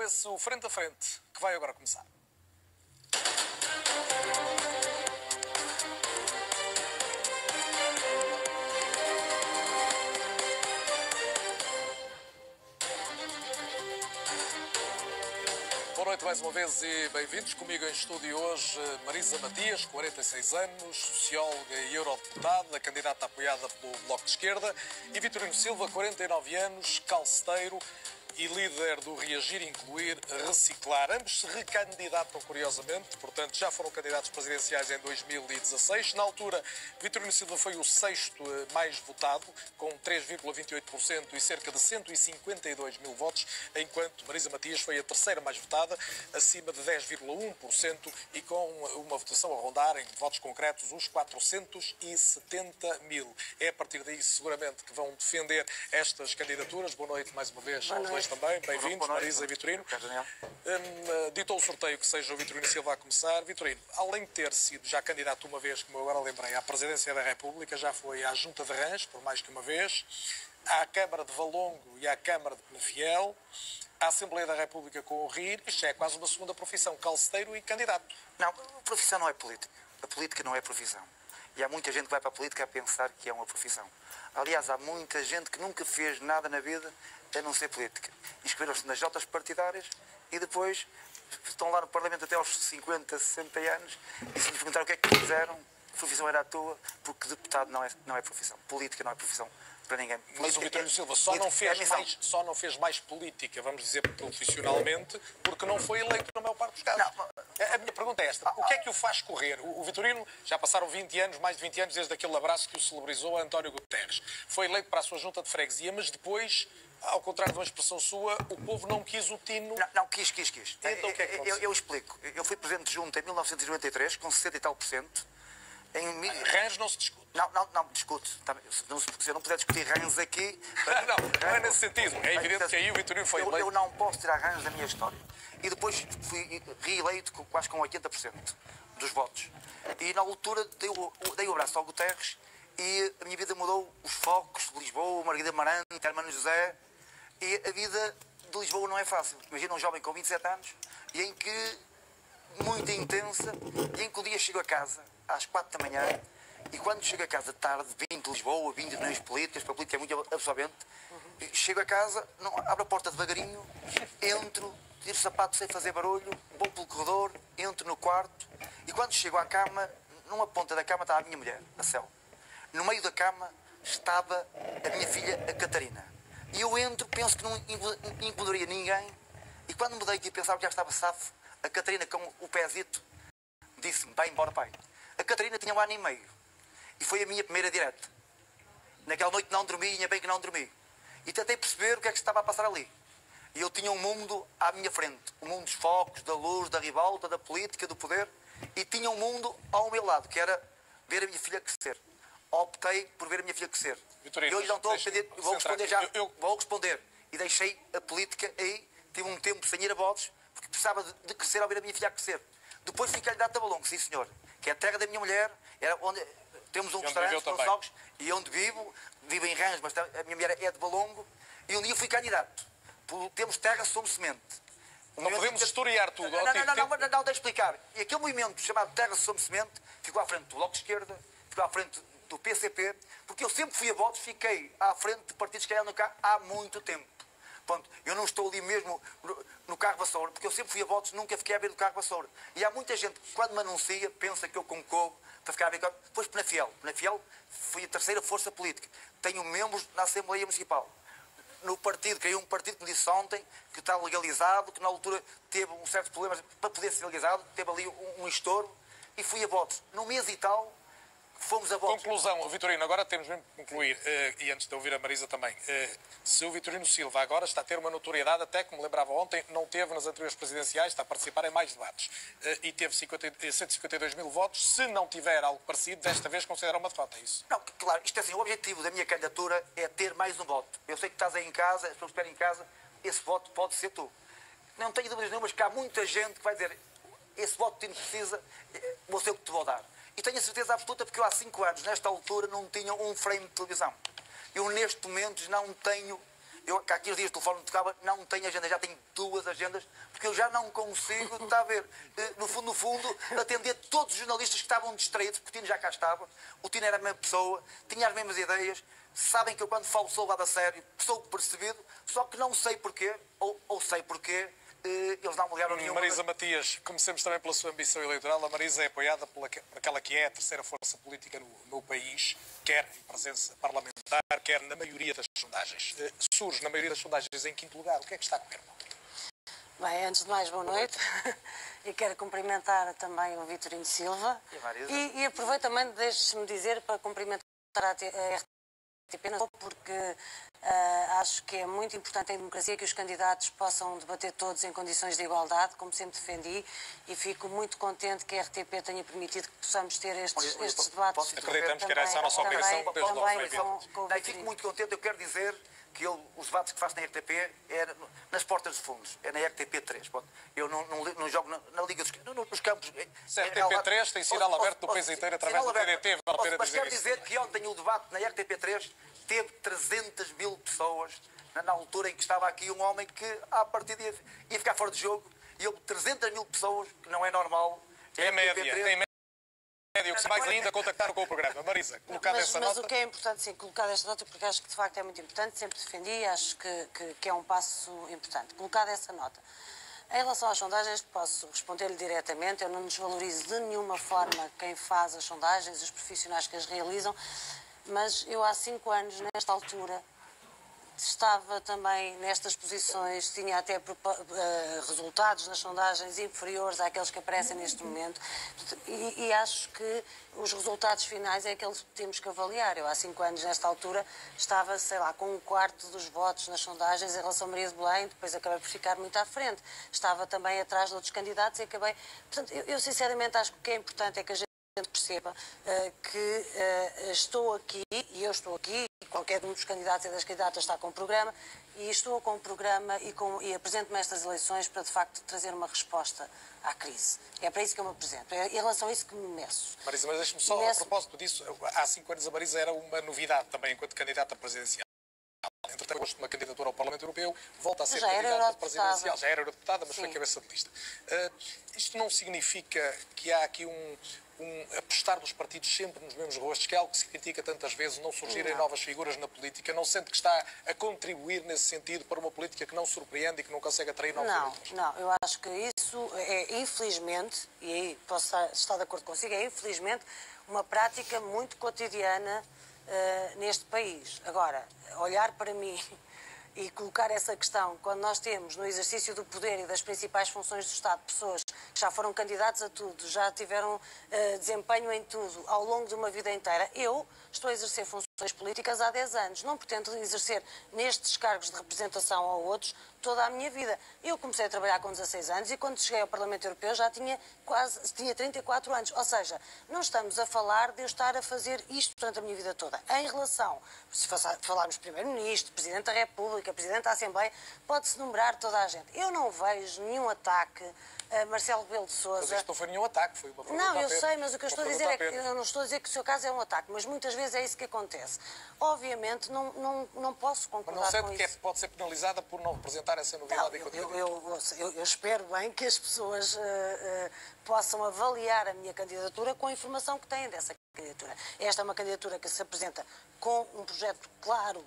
então esse o Frente a Frente, que vai agora começar. Boa noite mais uma vez e bem-vindos. Comigo em estúdio hoje Marisa Matias, 46 anos, socióloga e eurodeputada, candidata apoiada pelo Bloco de Esquerda, e Vitorino Silva, 49 anos, calceteiro e líder do Reagir, Incluir, Reciclar. Ambos se recandidatam, curiosamente, portanto já foram candidatos presidenciais em 2016. Na altura, Vitorino Silva foi o sexto mais votado, com 3,28% e cerca de 152 mil votos, enquanto Marisa Matias foi a terceira mais votada, acima de 10,1% e com uma votação a rondar em votos concretos os 470 mil. É a partir daí, seguramente, que vão defender estas candidaturas. Boa noite mais uma vez aos dois também. Bem-vindos, Marisa e Vitorino. Ditou o sorteio que seja o Vitorino Silva a começar. Vitorino, além de ter sido já candidato uma vez, como eu agora lembrei, à Presidência da República, já foi à Junta de Rãs, por mais que uma vez, à Câmara de Valongo e à Câmara de Penafiel, à Assembleia da República com o RIR. Isto é quase uma segunda profissão, calceteiro e candidato. Não, a profissão não é política. A política não é profissão. E há muita gente que vai para a política a pensar que é uma profissão. Aliás, há muita gente que nunca fez nada na vida a não ser política. Inscreveram-se nas jotas partidárias e depois estão lá no Parlamento até aos 50, 60 anos e se lhes perguntaram o que é que fizeram, a profissão era a tua, porque deputado não é profissão. Política não é profissão para ninguém. Mas o Vitorino Silva só não fez mais política, vamos dizer profissionalmente, porque não foi eleito na maior parte dos casos. A minha pergunta é esta: o que é que o faz correr? O Vitorino, já passaram 20 anos, mais de 20 anos, desde aquele abraço que o celebrizou a António Guterres. Foi eleito para a sua junta de freguesia, mas depois, ao contrário de uma expressão sua, o povo não quis o tino. Não, quis. Então, o que é que eu explico. Eu fui presidente de junta em 1993, com 60 e tal por cento. Rãs não se discute. Não discute. Se eu não puder discutir Rãs aqui... Não é nesse sentido. É evidente que aí o Vitorino foi eleito. Eu não posso tirar Rãs da minha história. E depois fui reeleito quase com 80% dos votos. E na altura dei o abraço ao Guterres e a minha vida mudou. Os focos de Lisboa, Margarida Marante, Hermano José. E a vida de Lisboa não é fácil. Imagina um jovem com 27 anos e em que... muito intensa, e em que o dia chego a casa às 4 da manhã e quando chego a casa tarde, vim de Lisboa, vim de reuniões políticas, porque a política é muito absorvente, chego a casa, abro a porta devagarinho, entro, tiro o sapato sem fazer barulho, vou pelo corredor, entro no quarto e quando chego à cama, numa ponta da cama estava a minha mulher, a Céu. No meio da cama estava a minha filha, a Catarina. E eu entro, penso que não incomodaria ninguém e quando me deito e pensava que já estava safo, a Catarina, com o pezito, disse-me: vai embora, pai. A Catarina tinha 1 ano e meio. E foi a minha primeira direta. Naquela noite não dormi, ainda bem que não dormi. E tentei perceber o que é que se estava a passar ali. E eu tinha um mundo à minha frente. O mundo dos focos, da luz, da ribalta, da política, do poder. E tinha um mundo ao meu lado, que era ver a minha filha crescer. Optei por ver a minha filha crescer. Vitorino, eu hoje não estou a defender, vou responder já. Vou responder. E deixei a política aí. Tive um tempo sem ir a votos, porque precisava de crescer ao ver a minha filha a crescer. Depois fui candidato a Valongo, sim senhor, que é a terra da minha mulher, era onde temos um restaurante com fogos, e onde vivo em Rãs, mas a minha mulher é de Valongo, e um dia fui candidato. Temos terra, somos semente. Não podemos historiar tudo. Não, deixa eu explicar. E aquele movimento chamado Terra, somos semente, ficou à frente do Bloco de Esquerda, ficou à frente do PCP, porque eu sempre fui a votos, fiquei à frente de partidos que eram cá há muito tempo. Ponto. Eu não estou ali mesmo no carro vassoura, porque eu sempre fui a votos, nunca fiquei a ver do carro vassoura. E há muita gente que, quando me anuncia, pensa que eu concorro para ficar a ver. Depois Penafiel. Penafiel foi a terceira força política. Tenho membros na Assembleia Municipal. No partido, criei um partido que me disse ontem que está legalizado, que na altura teve um certo problema para poder ser legalizado, teve ali um estouro, e fui a votos. No mês e tal, fomos a votos. Conclusão, Vitorino, agora temos mesmo que concluir, e antes de ouvir a Marisa também, se o Vitorino Silva agora está a ter uma notoriedade, até como lembrava ontem, não teve nas anteriores presidenciais, está a participar em mais debates, e teve 152 mil votos, se não tiver algo parecido, desta vez considera uma derrota, é isso? Não, claro, isto é assim, o objetivo da minha candidatura é ter mais um voto. Eu sei que estás aí em casa, as pessoas esperam em casa, esse voto pode ser tu. Não tenho dúvidas nenhumas que há muita gente que vai dizer: esse voto que precisa, vou ser o que te vou dar. E tenho a certeza absoluta, porque eu há 5 anos, nesta altura, não tinha um frame de televisão. Eu, neste momento, não tenho eu cá aqui os dias o telefone me tocava, não tenho agenda, já tenho 2 agendas, porque eu já não consigo, está a ver, no fundo, atender todos os jornalistas que estavam distraídos, porque o Tino já cá estava, o Tino era a mesma pessoa, tinha as mesmas ideias, sabem que eu quando falo sou levado a sério, sou percebido, só que não sei porquê, ou sei porquê, eles não me ligaram nenhuma. Marisa Matias, comecemos também pela sua ambição eleitoral. A Marisa é apoiada por aquela que é a terceira força política no país, quer em presença parlamentar, quer na maioria das sondagens. Surge na maioria das sondagens em quinto lugar. O que é que está a comer? Bem, antes de mais, boa noite. E quero cumprimentar também o Vitorino Silva. E aproveito também, deixe-me dizer, para cumprimentar a RTP, porque acho que é muito importante em democracia que os candidatos possam debater todos em condições de igualdade, como sempre defendi, e fico muito contente que a RTP tenha permitido que possamos ter estes debates. Acreditamos que era essa a nossa obrigação desde logo. Fico muito contente, eu quero dizer que os debates que faço na RTP é nas portas de fundos, é na RTP3. Eu não jogo na Liga dos nos campos. Se a RTP3 tem sinal aberto do país inteiro através do TDT, vale a pena mas dizer quero dizer que ontem o debate na RTP3 teve 300 mil pessoas, na altura em que estava aqui um homem que, à partida, ia ficar fora de jogo, e houve 300 mil pessoas, que não é normal. Em média, o que se mais ainda contactaram com o programa. Marisa, colocada essa nota. Mas o que é importante, sim, colocar esta nota, porque acho que de facto é muito importante, sempre defendi, acho que é um passo importante. Colocada essa nota. Em relação às sondagens, posso responder-lhe diretamente, eu não desvalorizo de nenhuma forma quem faz as sondagens, os profissionais que as realizam, mas eu há 5 anos, nesta altura, estava também nestas posições, tinha até resultados nas sondagens inferiores àqueles que aparecem neste momento, e acho que os resultados finais é aqueles que temos que avaliar. Eu há 5 anos, nesta altura, estava, sei lá, com 1/4 dos votos nas sondagens em relação a Maria de Belém, depois acabei por ficar muito à frente. Estava também atrás de outros candidatos e acabei... Portanto, eu sinceramente acho que o que é importante é que a gente perceba que estou aqui, e eu estou aqui, e qualquer um dos candidatos e das candidatas está com o programa, e estou com o programa e apresento-me a estas eleições para, de facto, trazer uma resposta à crise. É para isso que eu me apresento. É em relação a isso que me meço. Marisa, mas deixe-me só, a propósito disso, há 5 anos a Marisa era uma novidade também enquanto candidata presidencial. Entretanto, gosto de uma candidatura ao Parlamento Europeu, volta a ser candidata presidencial. Já era eurodeputada, mas foi cabeça de lista. Isto não significa que há aqui apostar dos partidos sempre nos mesmos rostos, que é algo que se critica tantas vezes, não surgirem novas figuras na política, não sente que está a contribuir nesse sentido para uma política que não surpreende e que não consegue atrair novos eleitores? Não, eu acho que isso é, infelizmente, e aí posso estar de acordo consigo, é infelizmente uma prática muito cotidiana neste país. Agora, olhar para mim e colocar essa questão, quando nós temos no exercício do poder e das principais funções do Estado pessoas que já foram candidatos a tudo, já tiveram desempenho em tudo ao longo de uma vida inteira, eu estou a exercer funções políticas há 10 anos, não pretendo exercer nestes cargos de representação a outros toda a minha vida. Eu comecei a trabalhar com 16 anos e quando cheguei ao Parlamento Europeu já tinha 34 anos, ou seja, não estamos a falar de eu estar a fazer isto durante a minha vida toda. Em relação, se falarmos Primeiro-Ministro, Presidente da República, Presidente da Assembleia, pode-se numerar toda a gente. Eu não vejo nenhum ataque a Marcelo Rebelo de Sousa. Mas isto não foi nenhum ataque, foi uma pergunta. Não, eu sei, mas o que eu estou a dizer é que eu não estou a dizer que o seu caso é um ataque, mas muitas vezes é isso que acontece. Obviamente não posso concordar com isso. Mas não sente que pode ser penalizada por não representar essa novidade? Eu espero bem que as pessoas possam avaliar a minha candidatura com a informação que têm dessa candidatura. Esta é uma candidatura que se apresenta com um projeto claro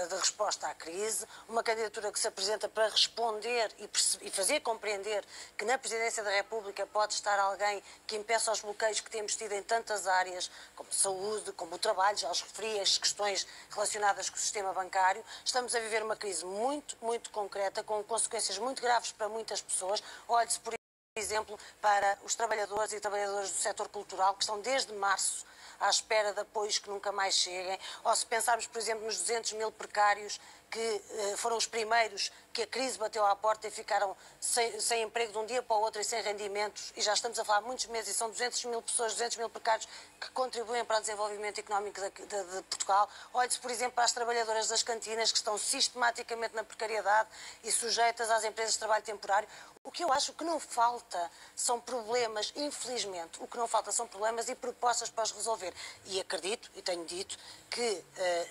de resposta à crise, uma candidatura que se apresenta para responder e fazer compreender que na Presidência da República pode estar alguém que impeça os bloqueios que temos tido em tantas áreas, como saúde, como o trabalho, já os referi, as questões relacionadas com o sistema bancário. Estamos a viver uma crise muito, muito concreta, com consequências muito graves para muitas pessoas. Olhe-se, por exemplo, para os trabalhadores e trabalhadoras do setor cultural, que estão desde março à espera de apoios que nunca mais cheguem, ou se pensarmos, por exemplo, nos 200 mil precários que foram os primeiros que a crise bateu à porta e ficaram sem emprego de um dia para o outro e sem rendimentos, e já estamos a falar há muitos meses, e são 200 mil pessoas, 200 mil precários que contribuem para o desenvolvimento económico de Portugal. Olhe-se, por exemplo, para as trabalhadoras das cantinas que estão sistematicamente na precariedade e sujeitas às empresas de trabalho temporário. O que eu acho que não falta são problemas, infelizmente, o que não falta são problemas e propostas para os resolver. E acredito, e tenho dito, que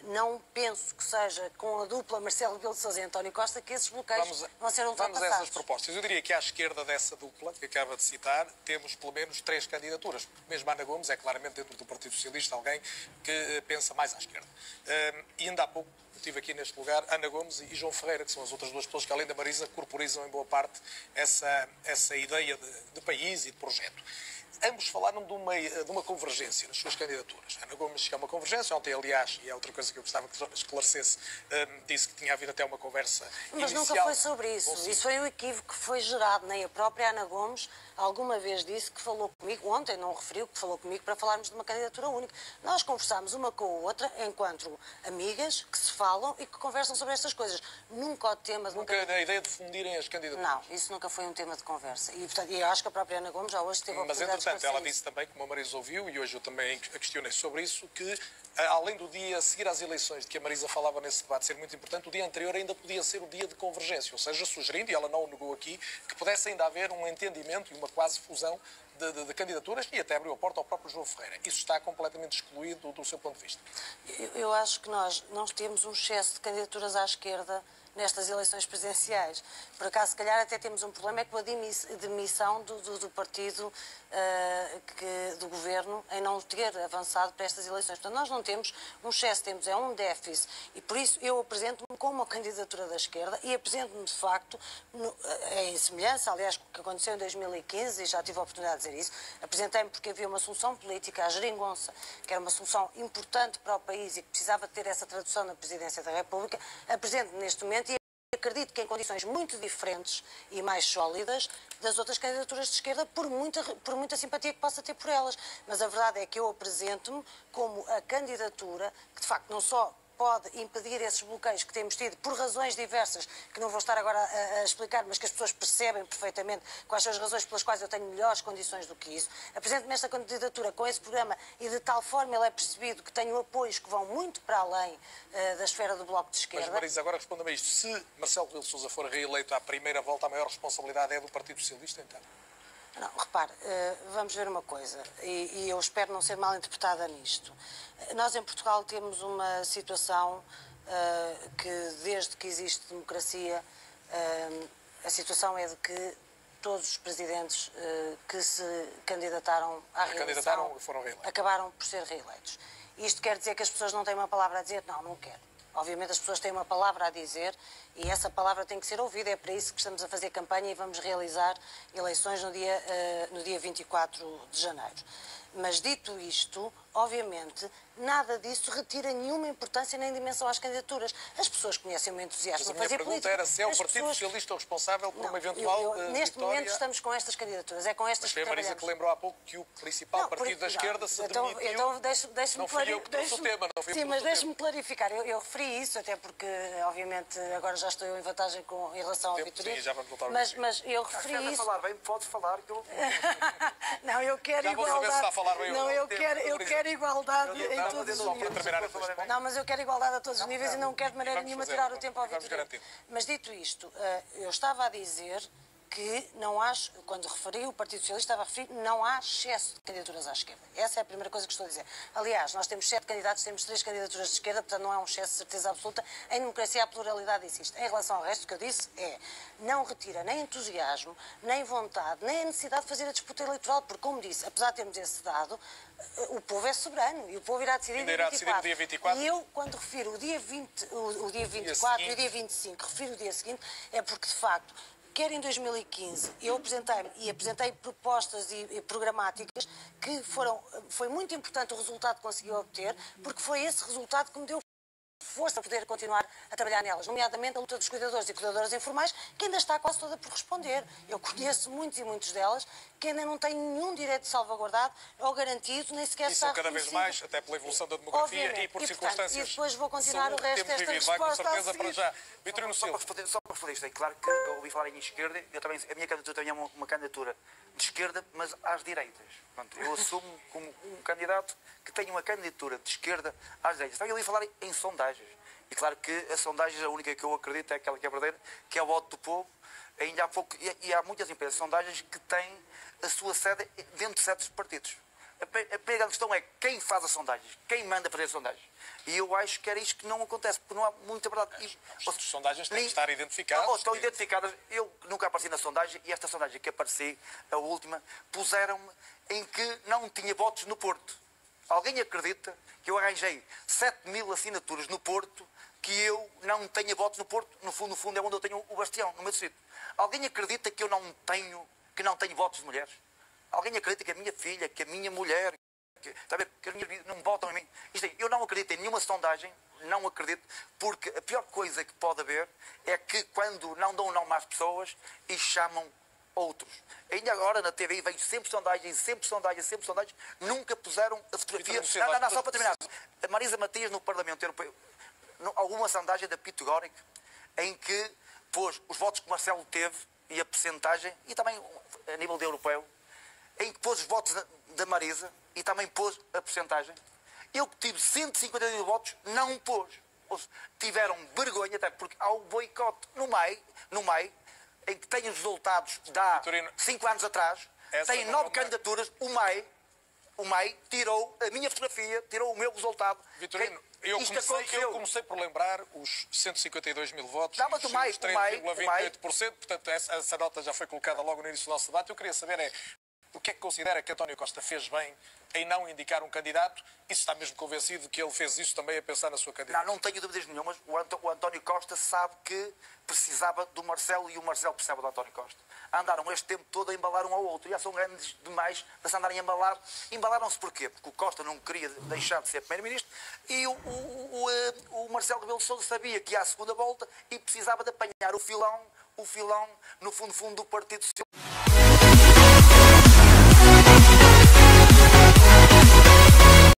não penso que seja com a dupla dupla Marcelo Rebelo de Sousa e António Costa que esses bloqueios vão ser Vamos a ultrapassados. essas propostas. Eu diria que à esquerda dessa dupla, que acaba de citar, temos pelo menos 3 candidaturas. Mesmo Ana Gomes é claramente dentro do Partido Socialista alguém que pensa mais à esquerda. E ainda há pouco tive aqui neste lugar Ana Gomes e João Ferreira, que são as outras duas pessoas que, além da Marisa, corporizam em boa parte essa ideia de país e de projeto. Ambos falaram de uma convergência nas suas candidaturas. Ana Gomes que é uma convergência. Ontem, aliás, e é outra coisa que eu gostava que esclarecesse, disse que tinha havido até uma conversa Mas inicial. nunca foi sobre isso. Isso foi um equívoco que foi gerado. Nem a própria Ana Gomes alguma vez disse que falou comigo, ontem não referiu, que falou comigo para falarmos de uma candidatura única. Nós conversámos uma com a outra enquanto amigas que se falam e que conversam sobre estas coisas. Nunca o tema de Nunca a ideia de fundirem as candidaturas. Não, isso nunca foi um tema de conversa. E, portanto, eu acho que a própria Ana Gomes já hoje teve a Mas, oportunidade de entretanto, ela esclarecer disse também, como a Marisa ouviu, e hoje eu também a questionei sobre isso, que além do dia a seguir às eleições, de que a Marisa falava nesse debate ser muito importante, o dia anterior ainda podia ser o dia de convergência, ou seja, sugerindo, e ela não o negou aqui, que pudesse ainda haver um entendimento e uma quase fusão de candidaturas, e até abriu a porta ao próprio João Ferreira. Isso está completamente excluído do seu ponto de vista. Eu acho que nós não temos um excesso de candidaturas à esquerda nestas eleições presidenciais. Por acaso, se calhar, até temos um problema é com a demissão do partido do governo em não ter avançado para estas eleições. Portanto, nós não temos um excesso, temos um déficit. E por isso eu apresento-me como uma candidatura da esquerda e apresento-me, de facto, em semelhança, aliás, com o que aconteceu em 2015, e já tive a oportunidade de dizer isso, apresentei-me porque havia uma solução política, a geringonça, que era uma solução importante para o país e que precisava ter essa tradução na Presidência da República. Apresento-me neste momento e acredito que em condições muito diferentes e mais sólidas das outras candidaturas de esquerda, por muita simpatia que possa ter por elas. Mas a verdade é que eu apresento-me como a candidatura que, de facto, não só pode impedir esses bloqueios que temos tido por razões diversas, que não vou estar agora a explicar, mas que as pessoas percebem perfeitamente quais são as razões pelas quais eu tenho melhores condições do que isso. Apresento-me esta candidatura com esse programa e de tal forma ele é percebido que tenho apoios que vão muito para além da esfera do Bloco de Esquerda. Mas, Marisa, agora responda-me a isto. Se Marcelo Rebelo de Sousa for reeleito à primeira volta, a maior responsabilidade é do Partido Socialista, então? Não, repare, vamos ver uma coisa, e eu espero não ser mal interpretada nisto. Nós em Portugal temos uma situação que, desde que existe democracia, a situação é de que todos os presidentes que se candidataram à reeleição foram reeleitos. acabaram por ser reeleitos. Isto quer dizer que as pessoas não têm uma palavra a dizer? Não, não quero. Obviamente as pessoas têm uma palavra a dizer e essa palavra tem que ser ouvida. É para isso que estamos a fazer campanha e vamos realizar eleições no dia 24 de janeiro. Mas dito isto, obviamente, nada disso retira nenhuma importância nem dimensão às candidaturas. As pessoas conhecem o meu entusiasmo Mas a fazer a minha pergunta política. era se é o Partido Socialista o responsável por uma eventual neste vitória. momento estamos com estas candidaturas. É com estas Mas foi a que Marisa trabalhamos. que lembrou há pouco que o principal partido da esquerda se demitiu. Então deixe-me Não fui eu que trouxe o tema, não fui eu que Sim, mas trouxe o deixe-me clarificar. Eu referi isso, até porque, obviamente, agora já estou em vantagem em relação ao Tempo, Vitorino. sim, já vamos voltar ao mas Vitorino. eu referi Quer isso. falar bem, pode falar. Que eu... Não, eu quero Já vou saber se igualdade. está a falar bem ou Não, não. eu quero igualdade em Não, todos os só para níveis. terminar esta resposta. Não, mas eu quero igualdade a todos os níveis e não quero de maneira Vamos nenhuma fazer, tirar o tempo ao vamos Vitorino. garantir. Mas dito isto, eu estava a dizer que não há, quando referi o Partido Socialista, estava a referir, não há excesso de candidaturas à esquerda. Essa é a primeira coisa que estou a dizer. Aliás, nós temos 7 candidatos, temos 3 candidaturas de esquerda, portanto não é um excesso de certeza absoluta. Em democracia a pluralidade existe. Em relação ao resto, o que eu disse é, não retira nem entusiasmo, nem vontade, nem a necessidade de fazer a disputa eleitoral, porque, como disse, apesar de termos esse dado, o povo é soberano e o povo irá decidir no dia 24. E eu, quando refiro o dia 24 e o dia 25, refiro o dia seguinte, é porque, de facto, quer em 2015, eu apresentei propostas e programáticas que foi muito importante o resultado que consegui obter, porque foi esse resultado que me deu força a poder continuar a trabalhar nelas, nomeadamente a luta dos cuidadores e cuidadoras informais, que ainda está quase toda por responder. Eu conheço muitos e muitos delas que ainda não têm nenhum direito salvaguardado ou garantido, nem sequer E está são cada vez mais, até pela evolução da demografia Obviamente. e por Portanto, circunstâncias. e depois vou continuar saúde o resto que temos desta vivido. Vai com resposta a certeza para seguir. já. Vitorino Só Silva. para responder isto, é claro que eu ouvi falar em esquerda, a minha candidatura também é uma candidatura de esquerda, mas às direitas. Portanto, eu assumo como um candidato que tem uma candidatura de esquerda às direitas. Então eu ouvi falar em sondagens. E claro que a sondagem, a única que eu acredito é aquela que é verdadeira, que é o voto do povo. Ainda há pouco, e há muitas empresas de sondagens que têm a sua sede dentro de certos partidos. A primeira questão é quem faz as sondagens, quem manda fazer as sondagens. E eu acho que era isto que não acontece, porque não há muita verdade. As sondagens têm que estar identificadas. Estão identificadas. Eu nunca apareci na sondagem e esta sondagem que apareci, a última, puseram-me em que não tinha votos no Porto. Alguém acredita que eu arranjei 7.000 assinaturas no Porto que eu não tenha votos no Porto? No fundo é onde eu tenho o bastião, no meu distrito. Alguém acredita que eu não tenho votos de mulheres? Alguém acredita que a minha filha, que a minha mulher, que a minha vida não votam em mim? Isto é, eu não acredito em nenhuma sondagem, não acredito, porque a pior coisa que pode haver é que quando não dão não às pessoas e chamam outros. Ainda agora na TV vejo sempre sondagens, nunca puseram a fotografia. Não, só para terminar. A Marisa Matias no Parlamento Europeu, alguma sondagem da Pitagórica, em que pôs os votos que o Marcelo teve e a percentagem, e também a nível de europeu, em que pôs os votos da Marisa e também pôs a percentagem. Eu que tive 152 votos, não pôs. Tiveram vergonha, até porque há o boicote no MEI, em que tem os resultados de há 5 anos atrás, tem 9 candidaturas, o MEI tirou a minha fotografia, tirou o meu resultado. Vitorino, eu comecei por lembrar os 152 mil votos, não, mas os 3,28%, portanto essa nota já foi colocada logo no início do nosso debate. Eu queria saber o que é que considera que António Costa fez bem em não indicar um candidato, e se está mesmo convencido que ele fez isso também a pensar na sua candidatura? Não tenho dúvidas nenhumas. O António Costa sabe que precisava do Marcelo e o Marcelo precisava do António Costa. Andaram este tempo todo a embalar um ao outro. Já são grandes demais para se andarem a embalar. Embalaram-se porquê? Porque o Costa não queria deixar de ser primeiro-ministro e o Marcelo Rebelo de Sousa sabia que ia à segunda volta e precisava de apanhar o filão no fundo do Partido Socialista.